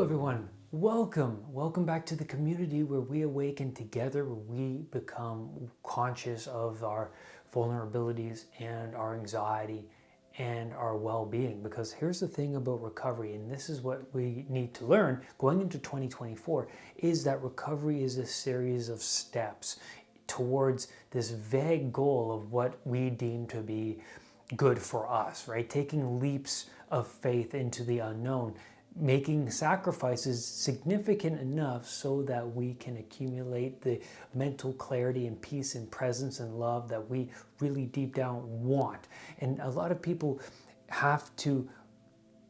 everyone. Welcome back to the community where we awaken together, where we become conscious of our vulnerabilities and our anxiety and our well-being. Because here's the thing about recovery, and this is what we need to learn going into 2024, is that recovery is a series of steps towards this vague goal of what we deem to be good for us, right? Taking leaps of faith into the unknown, making sacrifices significant enough so that we can accumulate the mental clarity and peace and presence and love that we really deep down want. And a lot of people have to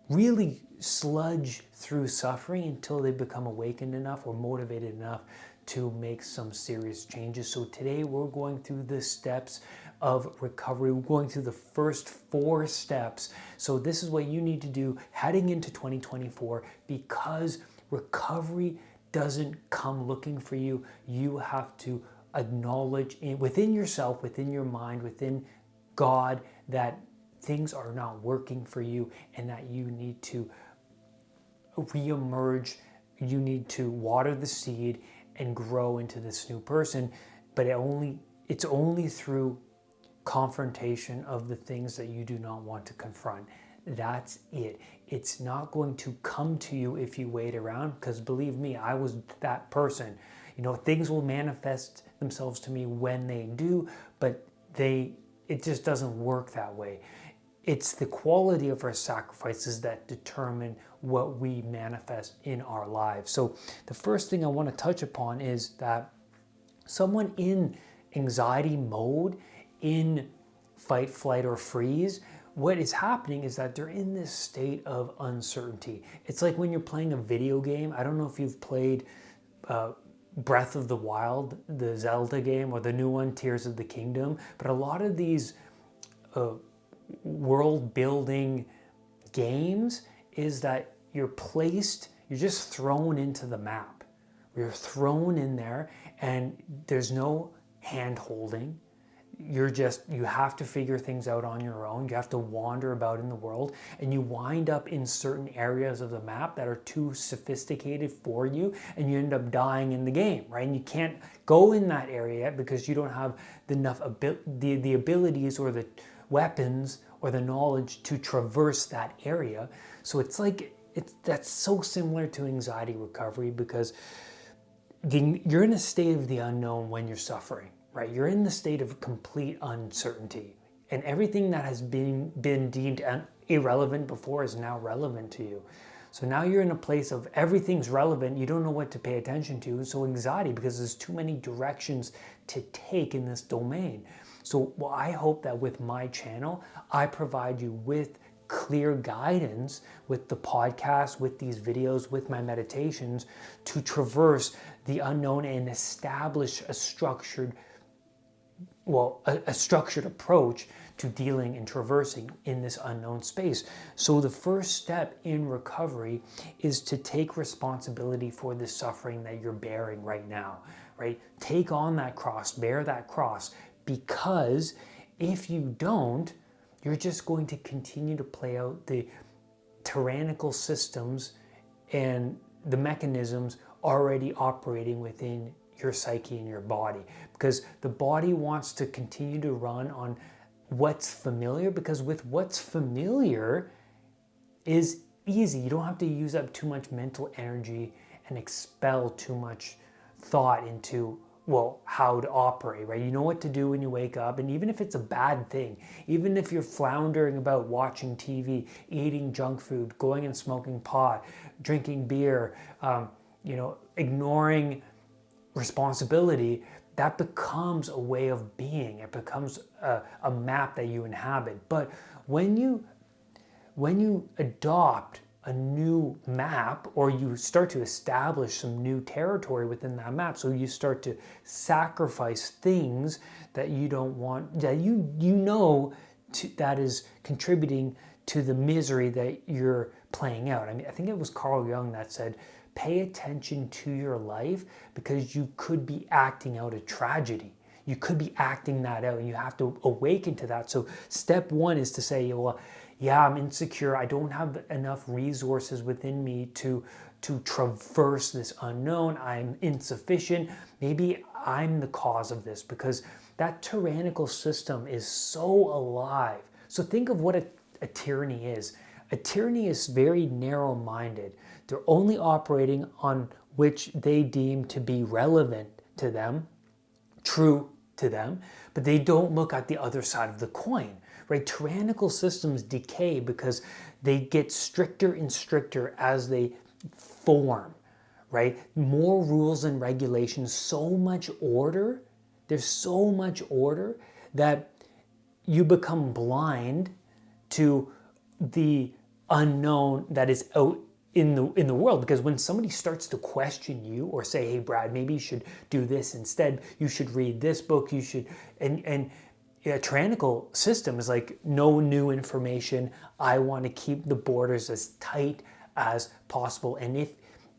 really sludge through suffering until they become awakened enough or motivated enough to make some serious changes. So today we're going through the steps of recovery. We're going through the first 4 steps. So this is what you need to do heading into 2024, because recovery doesn't come looking for you. You have to acknowledge within yourself, within your mind, within God, that things are not working for you and that you need to reemerge. You need to water the seed and grow into this new person. But it's only through confrontation of the things that you do not want to confront. That's it. It's not going to come to you if you wait around, because believe me, I was that person. Things will manifest themselves to me when they do, but it just doesn't work that way. It's the quality of our sacrifices that determine what we manifest in our lives. So the first thing I want to touch upon is that someone in anxiety mode, in fight, flight, or freeze, what is happening is that they're in this state of uncertainty. It's like when you're playing a video game. I don't know if you've played Breath of the Wild, the Zelda game, or the new one, Tears of the Kingdom, but a lot of these world building games is that you're just thrown into the map. You're thrown in there and there's no hand holding. You have to figure things out on your own. You have to wander about in the world, and you wind up in certain areas of the map that are too sophisticated for you, and you end up dying in the game, right? And you can't go in that area yet because you don't have enough the abilities or the weapons or the knowledge to traverse that area. So that's so similar to anxiety recovery, because you're in a state of the unknown when you're suffering. Right? You're in the state of complete uncertainty, and everything that has been deemed irrelevant before is now relevant to you. So now you're in a place of everything's relevant. You don't know what to pay attention to. So anxiety, because there's too many directions to take in this domain. So I hope that with my channel, I provide you with clear guidance, with the podcast, with these videos, with my meditations, to traverse the unknown and establish a structured approach to dealing and traversing in this unknown space. So the first step in recovery is to take responsibility for the suffering that you're bearing right now, right? Take on that cross, bear that cross, because if you don't, you're just going to continue to play out the tyrannical systems and the mechanisms already operating within your psyche and your body, because the body wants to continue to run on what's familiar, because with what's familiar is easy. You don't have to use up too much mental energy and expel too much thought into how to operate, right? You know what to do when you wake up, and even if it's a bad thing, even if you're floundering about watching TV, eating junk food, going and smoking pot, drinking beer, ignoring responsibility, that becomes a way of being. It becomes a map that you inhabit. But when you adopt a new map, or you start to establish some new territory within that map, so you start to sacrifice things that you don't want, that that is contributing to the misery that you're playing out. I think it was Carl Jung that said, pay attention to your life, because you could be acting out a tragedy. You could be acting that out, and you have to awaken to that. So step 1 is to say, I'm insecure. I don't have enough resources within me to to traverse this unknown. I'm insufficient. Maybe I'm the cause of this, because that tyrannical system is so alive. So think of what a tyranny is. A tyranny is very narrow-minded. They're only operating on which they deem to be relevant to them, true to them, but they don't look at the other side of the coin, right? Tyrannical systems decay because they get stricter and stricter as they form, right? More rules and regulations, so much order. There's so much order that you become blind to the unknown that is out in the world. Because when somebody starts to question you or say, hey Brad, maybe you should do this instead, you should read this book, you should, and a tyrannical system is like, no new information. I want to keep the borders as tight as possible. And if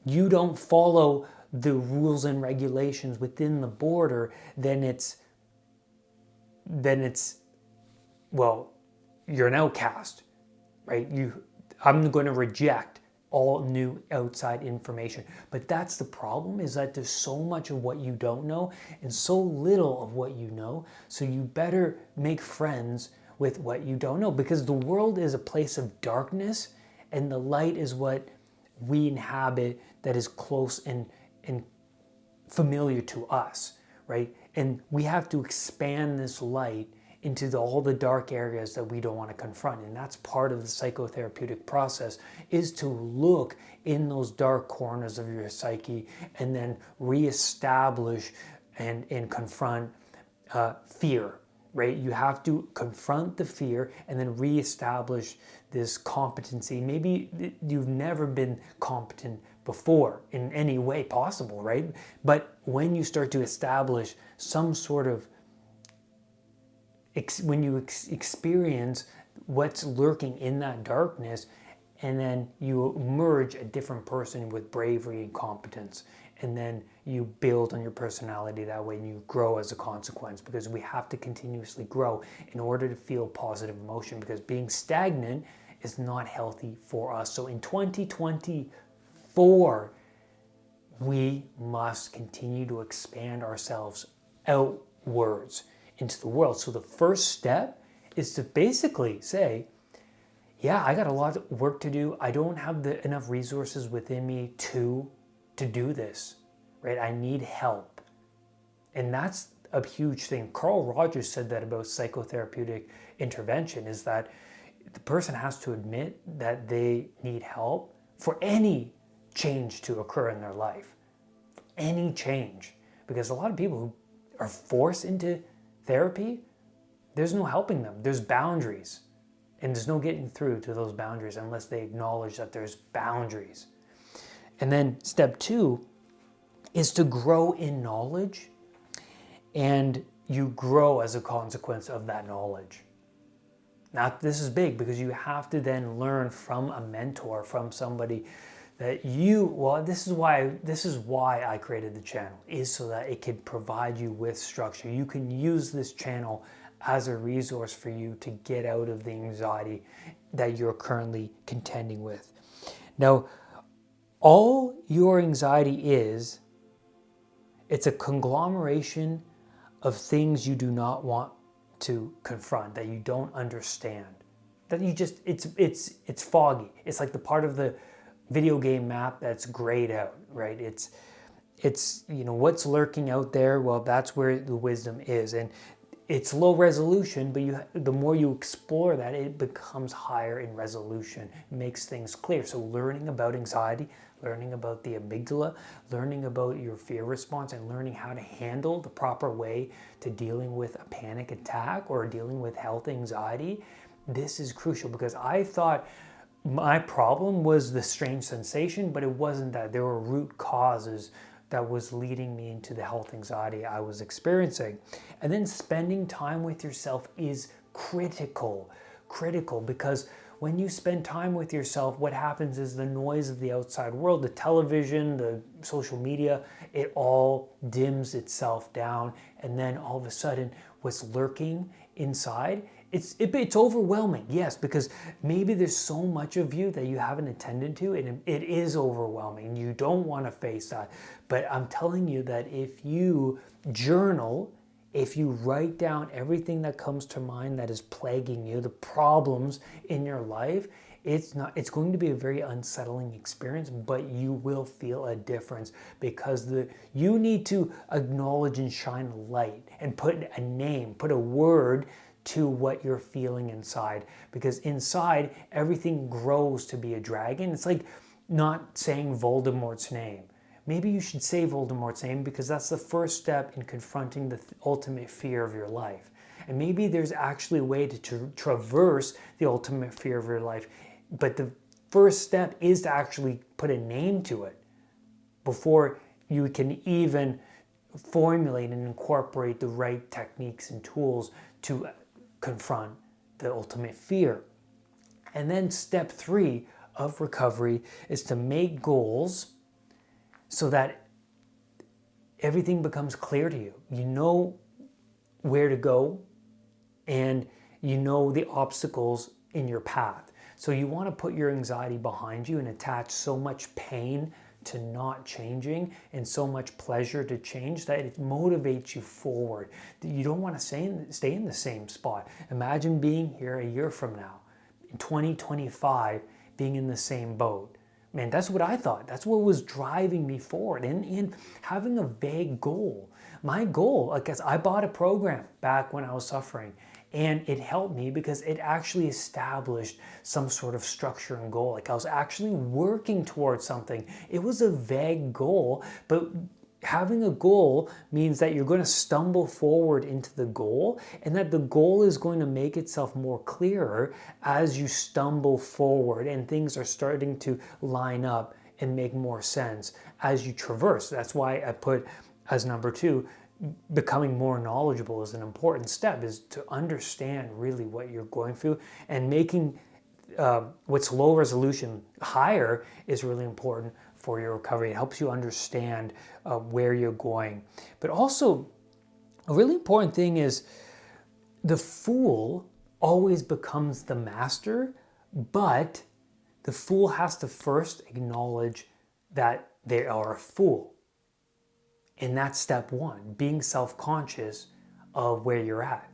you don't follow the rules and regulations within the border, then it's well, you're an outcast, right? I'm going to reject all new outside information. But that's the problem, is that there's so much of what you don't know and so little of what you know. So you better make friends with what you don't know, because the world is a place of darkness and the light is what we inhabit, that is close and familiar to us, right? And we have to expand this light into all the dark areas that we don't want to confront. And that's part of the psychotherapeutic process, is to look in those dark corners of your psyche and then reestablish and confront fear, right? You have to confront the fear and then reestablish this competency. Maybe you've never been competent before in any way possible, right? But when you start to establish some sort of when you experience what's lurking in that darkness, and then you emerge a different person with bravery and competence, and then you build on your personality that way, and you grow as a consequence, because we have to continuously grow in order to feel positive emotion, because being stagnant is not healthy for us. So in 2024, we must continue to expand ourselves outwards into the world. So the first step is to basically say, yeah, I got a lot of work to do. I don't have enough resources within me to do this, right? I need help. And that's a huge thing. Carl Rogers said that about psychotherapeutic intervention, is that the person has to admit that they need help for any change to occur in their life. Any change. Because a lot of people who are forced into therapy, there's no helping them. There's boundaries. And there's no getting through to those boundaries unless they acknowledge that there's boundaries. And then step 2 is to grow in knowledge, and you grow as a consequence of that knowledge. Now, this is big, because you have to then learn from a mentor, from somebody that this is why I created the channel, is so that it can provide you with structure. You can use this channel as a resource for you to get out of the anxiety that you're currently contending with. Now, all your anxiety is, it's a conglomeration of things you do not want to confront, that you don't understand, that you just, it's foggy. It's like the part of the video game map that's grayed out, right? It's what's lurking out there. Well, that's where the wisdom is, and it's low resolution, but the more you explore that, it becomes higher in resolution. It makes things clear. So learning about anxiety, learning about the amygdala, learning about your fear response, and learning how to handle the proper way to dealing with a panic attack or dealing with health anxiety, this is crucial, because I thought my problem was the strange sensation, but it wasn't that. There were root causes that was leading me into the health anxiety I was experiencing. And then spending time with yourself is critical, because when you spend time with yourself, what happens is the noise of the outside world, the television, the social media, it all dims itself down. And then all of a sudden, what's lurking inside, it's overwhelming, yes, because maybe there's so much of you that you haven't attended to, and it is overwhelming. You don't want to face that. But I'm telling you that if you journal, if you write down everything that comes to mind that is plaguing you, the problems in your life, it's going to be a very unsettling experience, but you will feel a difference, because you need to acknowledge and shine a light and put a name, put a word to what you're feeling inside, because inside everything grows to be a dragon. It's like not saying Voldemort's name. Maybe you should say Voldemort's name, because that's the first step in confronting the ultimate fear of your life. And maybe there's actually a way to traverse the ultimate fear of your life, but the first step is to actually put a name to it before you can even formulate and incorporate the right techniques and tools to confront the ultimate fear. And then step 3 of recovery is to make goals so that everything becomes clear to you. You know where to go, and you know the obstacles in your path. So you want to put your anxiety behind you and attach so much pain to not changing and so much pleasure to change that it motivates you forward. You don't want to stay in the same spot. Imagine being here a year from now, in 2025, being in the same boat. Man, that's what I thought. That's what was driving me forward, and having a vague goal. My goal, I guess, I bought a program back when I was suffering, and it helped me because it actually established some sort of structure and goal. Like I was actually working towards something. It was a vague goal, but having a goal means that you're going to stumble forward into the goal, and that the goal is going to make itself more clearer as you stumble forward and things are starting to line up and make more sense as you traverse. That's why I put as number 2, becoming more knowledgeable is an important step, is to understand really what you're going through, and making what's low resolution higher is really important for your recovery. It helps you understand where you're going. But also, a really important thing is the fool always becomes the master, but the fool has to first acknowledge that they are a fool. And that's step 1, being self-conscious of where you're at.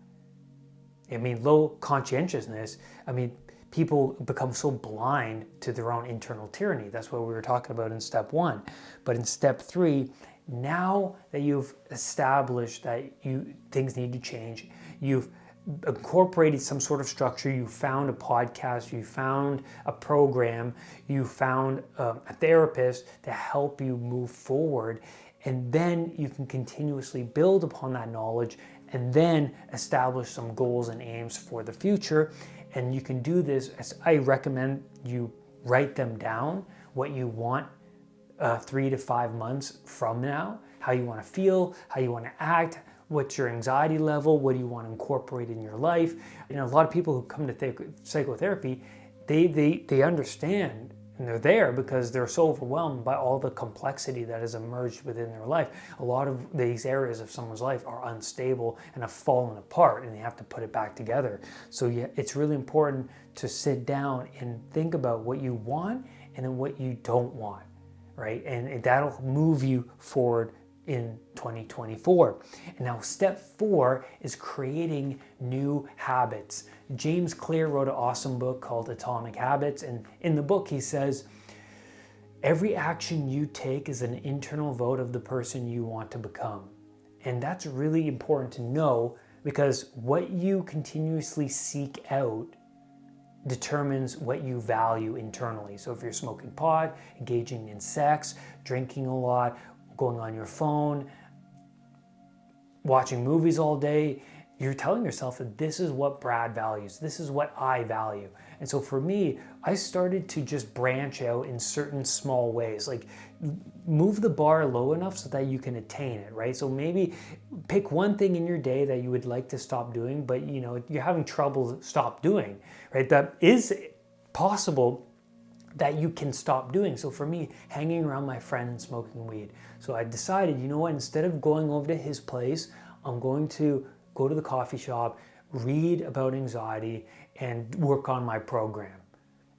I mean, low conscientiousness, people become so blind to their own internal tyranny. That's what we were talking about in step 1. But in step 3, now that you've established that things need to change, you've incorporated some sort of structure, you found a podcast, you found a program, you found a therapist to help you move forward, and then you can continuously build upon that knowledge and then establish some goals and aims for the future. And you can do this, as I recommend you write them down, what you want 3 to 5 months from now, how you want to feel, how you want to act, what's your anxiety level, what do you want to incorporate in your life. A lot of people who come to psychotherapy, they understand, and they're there because they're so overwhelmed by all the complexity that has emerged within their life. A lot of these areas of someone's life are unstable and have fallen apart, and they have to put it back together. So it's really important to sit down and think about what you want and then what you don't want, right? And that'll move you forward in 2024. And now step 4 is creating new habits. James Clear wrote an awesome book called Atomic Habits, and in the book he says, every action you take is an internal vote of the person you want to become. And that's really important to know, because what you continuously seek out determines what you value internally. So if you're smoking pot, engaging in sex, drinking a lot, going on your phone, watching movies all day, you're telling yourself that this is what Brad values, this is what I value. And so for me, I started to just branch out in certain small ways, like move the bar low enough so that you can attain it, right? So maybe pick one thing in your day that you would like to stop doing, but you're having trouble stop doing, right? That is possible that you can stop doing. So for me, hanging around my friend and smoking weed. So I decided, instead of going over to his place, I'm going to go to the coffee shop, read about anxiety and work on my program.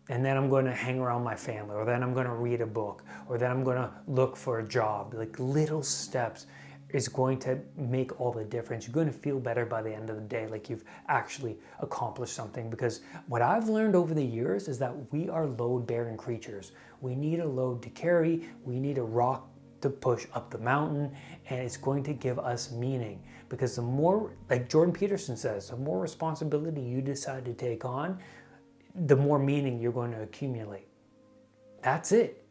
And then I'm going to hang around my family, or then I'm going to read a book, or then I'm going to look for a job. Like little steps is going to make all the difference. You're going to feel better by the end of the day, like you've actually accomplished something. Because what I've learned over the years is that we are load-bearing creatures. We need a load to carry. We need a rock to push up the mountain, and it's going to give us meaning. Because the more, like Jordan Peterson says, the more responsibility you decide to take on, the more meaning you're going to accumulate. That's it.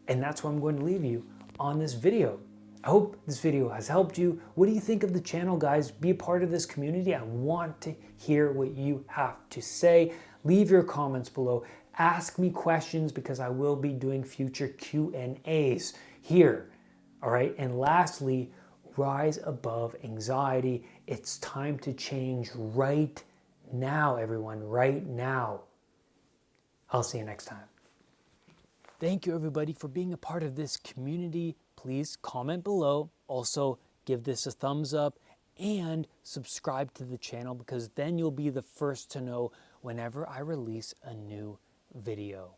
And that's where I'm going to leave you on this video. I hope this video has helped you. What do you think of the channel, guys? Be a part of this community. I want to hear what you have to say. Leave your comments below. Ask me questions, because I will be doing future Q&As here. All right. And lastly, rise above anxiety. It's time to change right now, everyone, right now. I'll see you next time. Thank you, everybody, for being a part of this community. Please comment below. Also, give this a thumbs up and subscribe to the channel, because then you'll be the first to know whenever I release a new video.